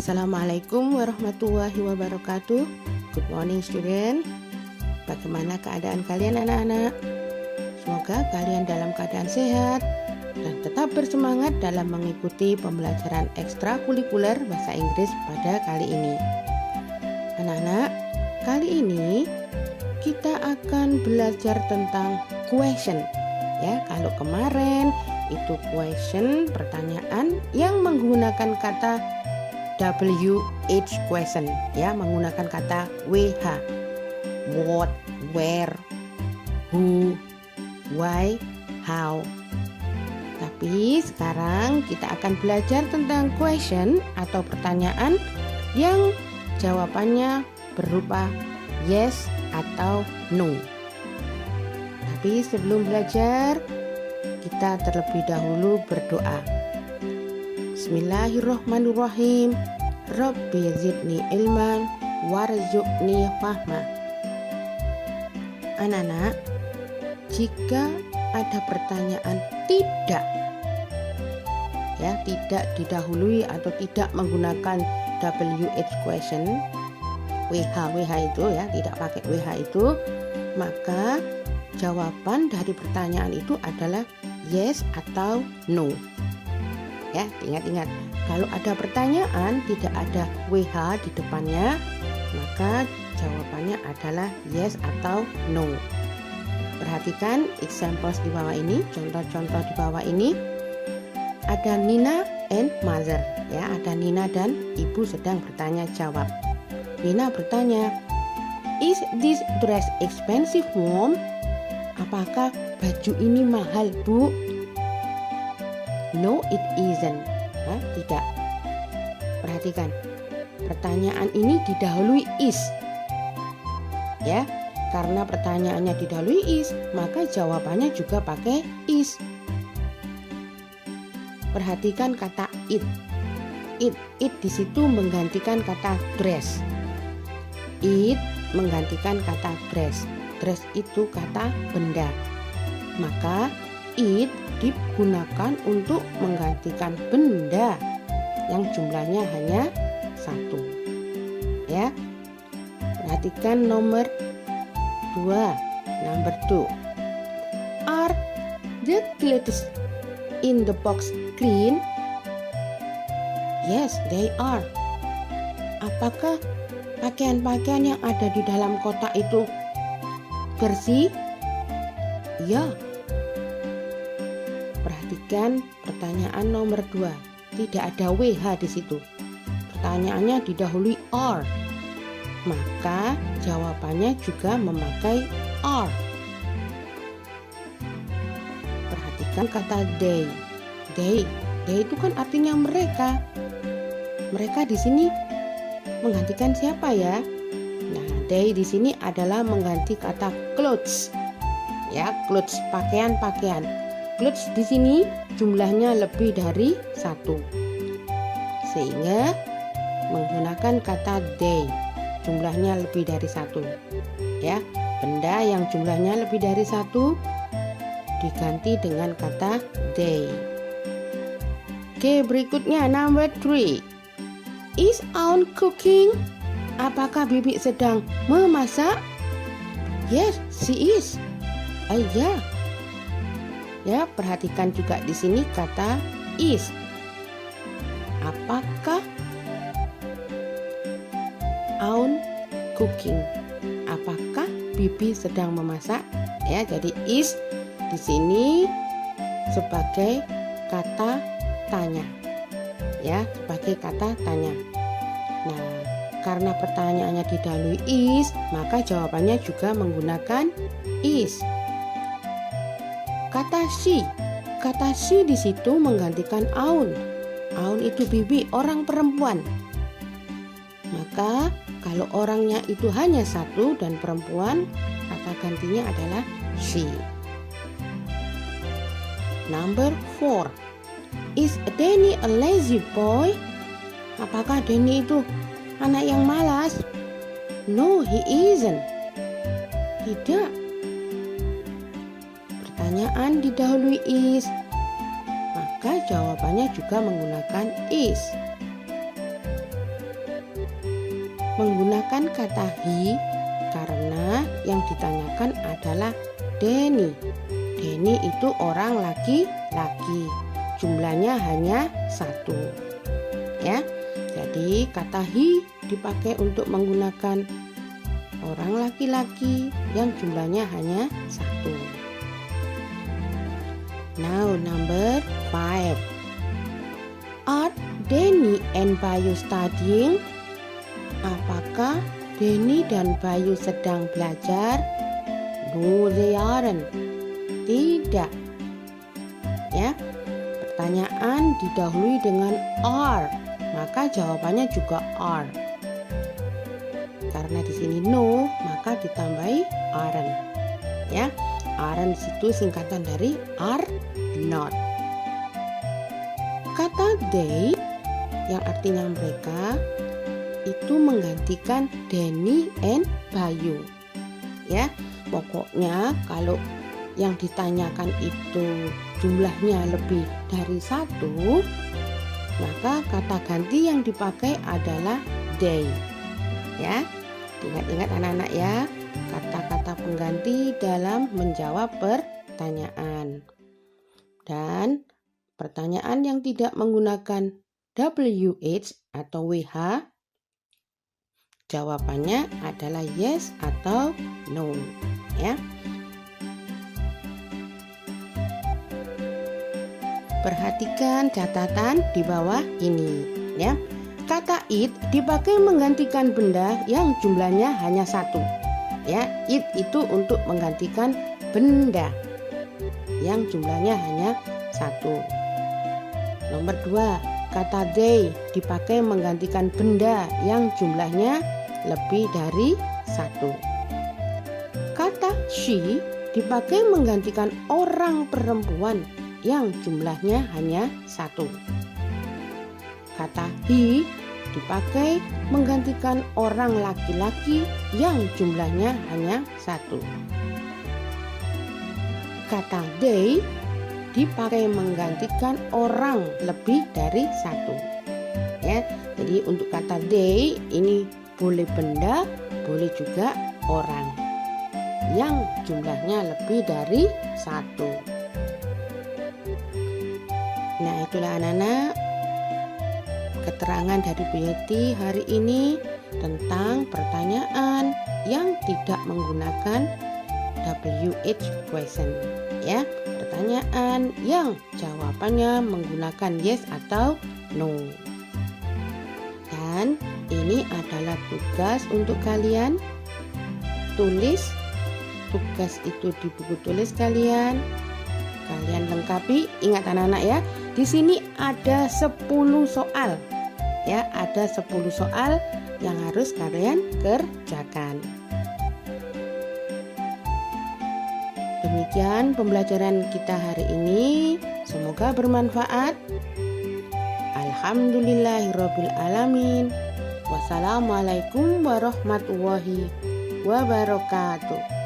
Assalamualaikum warahmatullahi wabarakatuh. Good morning student. Bagaimana keadaan kalian anak-anak? Semoga kalian dalam keadaan sehat dan tetap bersemangat dalam mengikuti pembelajaran ekstrakurikuler bahasa Inggris pada kali ini. Anak-anak, kali ini kita akan belajar tentang question. Ya, kalau kemarin itu question, pertanyaan yang menggunakan kata WH question, ya, menggunakan kata WH. What, where, who, why, how. Tapi sekarang kita akan belajar tentang question atau pertanyaan yang jawabannya berupa yes atau no. Tapi sebelum belajar, kita terlebih dahulu berdoa. Bismillahirrahmanirrahim. Rabbi zidni ilman warzuqni fahma. Anak-anak, jika ada pertanyaan tidak didahului atau tidak menggunakan WH question, WH itu ya, tidak pakai WH itu, maka jawaban dari pertanyaan itu adalah yes atau no. Ya, ingat-ingat, kalau ada pertanyaan tidak ada WH di depannya, maka jawabannya adalah yes atau no. Perhatikan examples di bawah ini, contoh-contoh di bawah ini. Ada Nina and mother, ya, ada Nina dan ibu sedang bertanya jawab. Nina bertanya, "Is this dress expensive, Mom?" Apakah baju ini mahal, Bu? No, it isn't. Tidak. Perhatikan, pertanyaan ini didahului is. Ya, karena pertanyaannya didahului is, maka jawabannya juga pakai is. Perhatikan kata it. It di situ menggantikan kata dress. It menggantikan kata dress. Dress itu kata benda. Maka it digunakan untuk menggantikan benda yang jumlahnya hanya satu. Ya. Perhatikan nomor 2. Number 2. Are the clothes in the box clean? Yes, they are. Apakah pakaian-pakaian yang ada di dalam kotak itu bersih? Ya. Perhatikan pertanyaan nomor 2. Tidak ada WH di situ. Pertanyaannya didahului are. Maka jawabannya juga memakai are. Perhatikan kata they. They itu kan artinya mereka. Mereka di sini menggantikan siapa ya? Nah, they di sini adalah mengganti kata clothes. Ya, clothes, pakaian-pakaian. Clothes di sini jumlahnya lebih dari satu, sehingga menggunakan kata they, jumlahnya lebih dari satu. Ya, benda yang jumlahnya lebih dari satu diganti dengan kata they. Oke, berikutnya number 3. Is Aunt cooking? Apakah bibi sedang memasak? Yes, she is. Ya. Ya, perhatikan juga di sini kata is. Apakah Aunt cooking? Apakah bibi sedang memasak? Ya, jadi is di sini sebagai kata tanya. Ya, sebagai kata tanya. Nah, karena pertanyaannya didahului is, maka jawabannya juga menggunakan is. Kata she di situ menggantikan Aunt. Aunt itu bibi, orang perempuan. Maka kalau orangnya itu hanya satu dan perempuan, kata gantinya adalah she. Number 4. Is Danny a lazy boy? Apakah Danny itu anak yang malas? No, he isn't. Tidak. Pertanyaan didahului is, maka jawabannya juga menggunakan is. menggunakan kata he karena yang ditanyakan adalah Denny. Denny itu orang laki-laki. Jumlahnya hanya 1. Ya. Jadi kata he dipakai untuk menggunakan orang laki-laki yang jumlahnya hanya 1. Now number 5. Are Denny and Bayu studying? Apakah Denny dan Bayu sedang belajar? No, they aren't. Tidak. Ya. Pertanyaan didahului dengan are, maka jawabannya juga are. Karena di sini no, maka ditambahi aren't. Ya. Aren't itu singkatan dari are not. Kata they yang artinya mereka itu menggantikan Denny and Bayu. Ya, pokoknya kalau yang ditanyakan itu jumlahnya lebih dari 1, maka kata ganti yang dipakai adalah they. Ya, ingat-ingat anak-anak ya, kata-kata pengganti dalam menjawab pertanyaan. Dan pertanyaan yang tidak menggunakan WH atau WH, jawabannya adalah yes atau no. Ya. Perhatikan catatan di bawah ini. Ya. Kata it dipakai menggantikan benda yang jumlahnya hanya 1. Ya, it itu untuk menggantikan benda yang jumlahnya hanya 1. Nomor 2, kata they dipakai menggantikan benda yang jumlahnya lebih dari 1. Kata she dipakai menggantikan orang perempuan yang jumlahnya hanya 1. Kata he dipakai menggantikan orang laki-laki yang jumlahnya hanya 1. Kata they dipakai menggantikan orang lebih dari 1. Ya, jadi untuk kata they ini boleh benda, boleh juga orang yang jumlahnya lebih dari 1. Nah, itulah anak-anak keterangan dari Bu Yeti hari ini tentang pertanyaan yang tidak menggunakan WH question. Ya, pertanyaan yang jawabannya menggunakan yes atau no. Dan ini adalah tugas untuk kalian. Tulis tugas itu di buku tulis kalian. Kalian lengkapi, ingat anak-anak ya. Di sini ada 10 soal. Ya, ada 10 soal yang harus kalian kerjakan. Demikian pembelajaran kita hari ini. Semoga bermanfaat. Alhamdulillahirabbil alamin. Wassalamualaikum warahmatullahi wabarakatuh.